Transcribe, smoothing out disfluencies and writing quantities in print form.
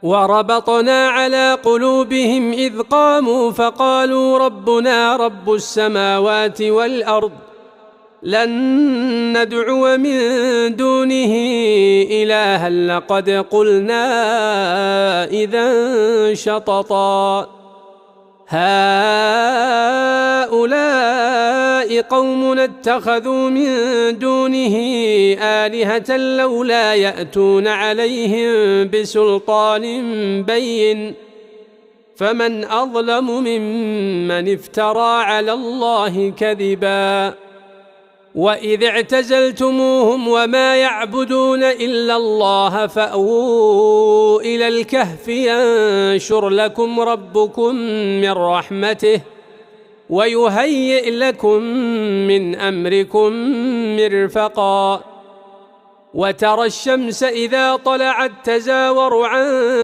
وربطنا على قلوبهم إذ قاموا فقالوا ربنا رب السماوات والأرض لن ندعو من دونه إلها لقد قلنا إذا شططا هؤلاء قومنا اتخذوا من دونه آلهة لولا يأتون عليهم بسلطان بين فمن أظلم ممن افترى على الله كذبا وإذ اعتزلتموهم وما يعبدون إلا الله فأووا إلى الكهف ينشر لكم ربكم من رحمته ويهيئ لكم من أمركم مرفقا وترى الشمس إذا طلعت تزاور عن